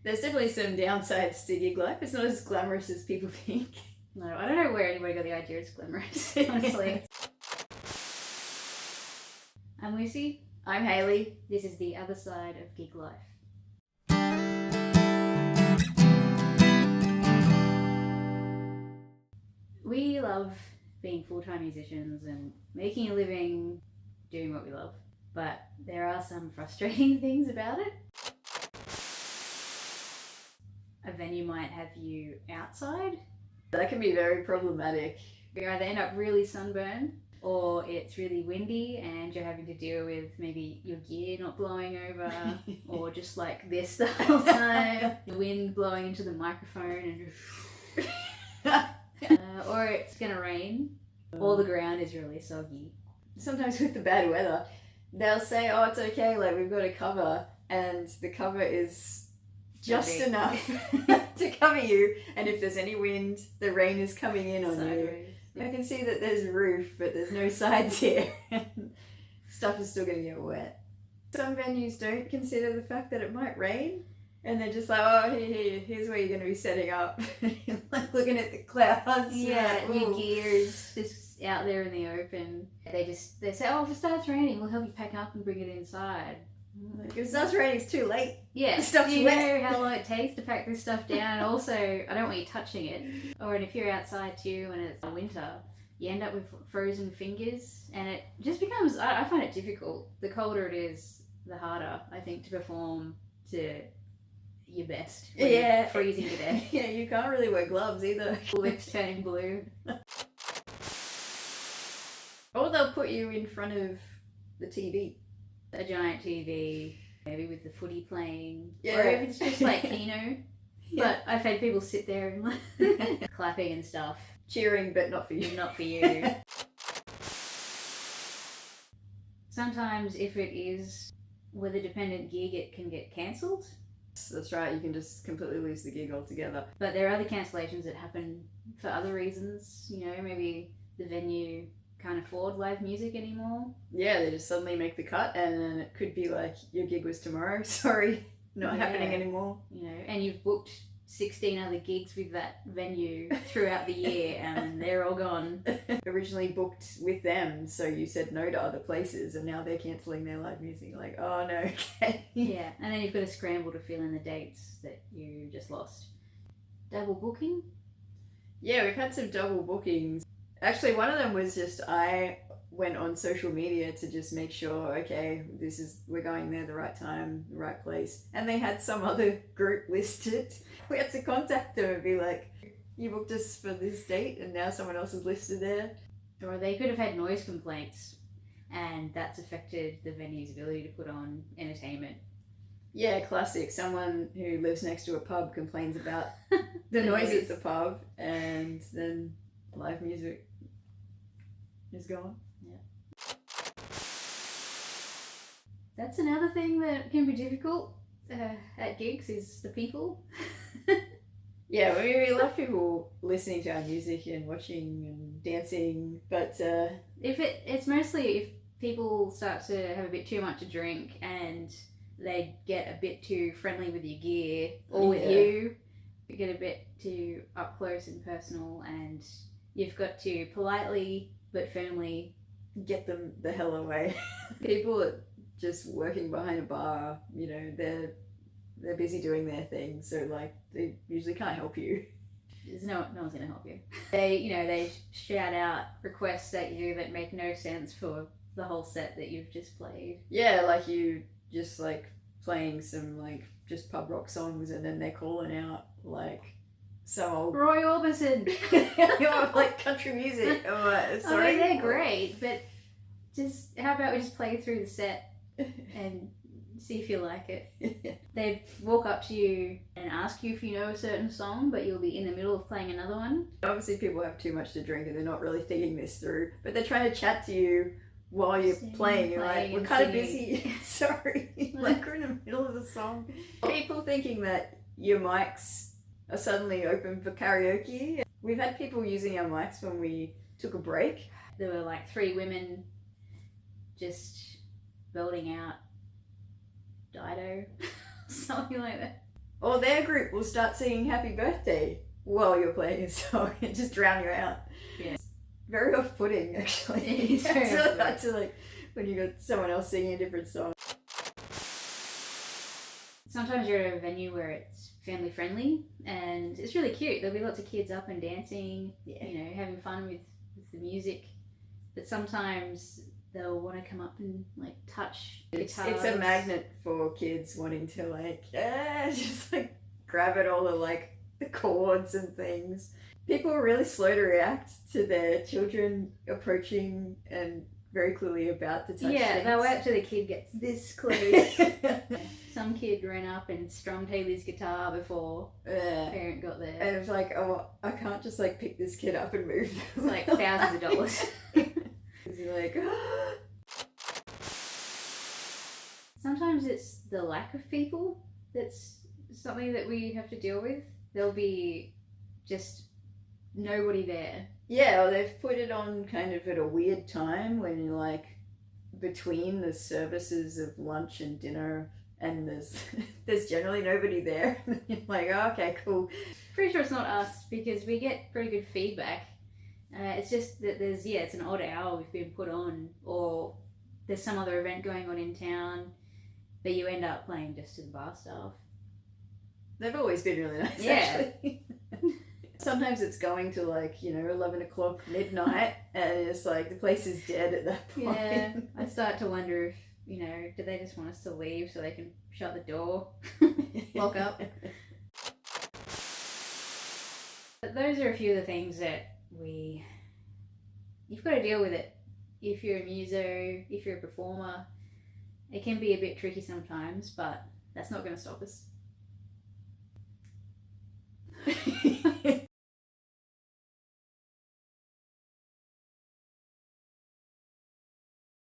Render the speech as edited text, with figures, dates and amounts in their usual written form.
There's definitely some downsides to gig life. It's not as glamorous as people think. No, I don't know where anybody got the idea it's glamorous, honestly. I'm Lucy. I'm Hayley. This is the other side of gig life. We love being full-time musicians and making a living doing what we love, but there are some frustrating things about it. A venue might have you outside. That can be very problematic. You either end up really sunburned, or it's really windy and you're having to deal with maybe your gear not blowing over, or just like this the whole time, the wind blowing into the microphone, and or it's gonna rain, or the ground is really soggy. Sometimes with the bad weather, they'll say, oh, it's okay, like we've got a cover, and the cover is just enough to cover you, and if there's any wind, the rain is coming in on you. I can see that there's a roof, but there's no sides here. Stuff is still going to get wet. Some venues don't consider the fact that it might rain, and they're just like, oh, here's where you're going to be setting up. Like looking at the clouds. Yeah, like, your gear is just out there in the open. They say, oh, if it starts raining, we'll help you pack up and bring it inside. Like, if it starts raining, it's too late. Yeah, the stuff's you wet. know how long it takes to pack this stuff down. Also, I don't want you touching it. Or if you're outside too and it's winter, you end up with frozen fingers, and it just becomes, I find it difficult. The colder it is, the harder, I think, to perform to your best. When you're freezing to death. Yeah, you can't really wear gloves either. Lips turning blue. Or they'll put you in front of the TV. A giant TV, maybe with the footy playing. Yeah. Or if it's just like Keno. Yeah. But I've had people sit there and like clapping and stuff. Cheering, but not for you. Not for you. Sometimes if it is weather-dependent gig, it can get cancelled. That's right, you can just completely lose the gig altogether. But there are other cancellations that happen for other reasons. You know, maybe the venue can't afford live music anymore. Yeah, they just suddenly make the cut, and then it could be like, your gig was tomorrow, sorry, not happening anymore. You know, and you've booked 16 other gigs with that venue throughout the year, and they're all gone. Originally booked with them, so you said no to other places, and now they're cancelling their live music. Like, oh no, okay. Yeah, and then you've got to scramble to fill in the dates that you just lost. Double booking? Yeah, we've had some double bookings. Actually, one of them was just, I went on social media to just make sure, okay, we're going there the right time, the right place. And they had some other group listed. We had to contact them and be like, you booked us for this date and now someone else is listed there. Or they could have had noise complaints, and that's affected the venue's ability to put on entertainment. Yeah, classic. Someone who lives next to a pub complains about the noise at the pub, and then live music is gone. Yeah. That's another thing that can be difficult at gigs, is the people. Yeah, we love people listening to our music and watching and dancing, but it's mostly if people start to have a bit too much to drink and they get a bit too friendly with your gear or with you get a bit too up close and personal, and you've got to politely but firmly get them the hell away. People are just working behind a bar, you know, they're busy doing their thing, so like they usually can't help you. No one's gonna help you. They shout out requests at you that make no sense for the whole set that you've just played. Yeah, like you just like playing some like just pub rock songs, and then they're calling out like some old Roy Orbison. like country music. I'm like, sorry. I mean, they're great, but just how about we just play through the set and see if you like it. They walk up to you and ask you if you know a certain song, but you'll be in the middle of playing another one. Obviously people have too much to drink and they're not really thinking this through, but they're trying to chat to you while you're playing. You're like, we're kind of busy. Sorry. Like, we're in the middle of the song. People thinking that your mics are suddenly open for karaoke. We've had people using our mics when we took a break. There were like 3 women just belting out Dido, something like that. Or their group will start singing happy birthday while you're playing a song and just drown you out. Yeah. Very off-putting, actually. It is very It's really off-putting. hard to, like, when you got someone else singing a different song. Sometimes you're at a venue where it's family friendly and it's really cute. There'll be lots of kids up and dancing, Yeah. you know, having fun with the music. But sometimes they'll want to come up and like touch It's guitars. a magnet for kids wanting to, like, just, like, grab at all the, like, the chords and things. People are really slow to react to their children approaching and very clearly about to touch Yeah, things. they'll wait till the kid gets this close. Some kid ran up and strummed Haley's guitar before Yeah. parent got there. And it's like, oh, I can't just, like, pick this kid up and move them. It's like thousands of dollars. Because you're like, Sometimes it's the lack of people that's something that we have to deal with. There'll be just nobody there. yeah, or they've put it on kind of at a weird time when you're, like, between the services of lunch and dinner, and there's generally nobody there. You're like, oh, okay, cool. Pretty sure it's not us because we get pretty good feedback. It's just that it's an odd hour we've been put on, or there's some other event going on in town, but you end up playing just to the bar staff. They've always been really nice, Yeah. actually. Sometimes it's going to, like, 11 o'clock midnight, and it's like the place is dead at that point. Yeah, I start to wonder if, do they just want us to leave so they can shut the door, lock up? But those are a few of the things that you've got to deal with it. If you're a muso, if you're a performer, it can be a bit tricky sometimes, but that's not going to stop us.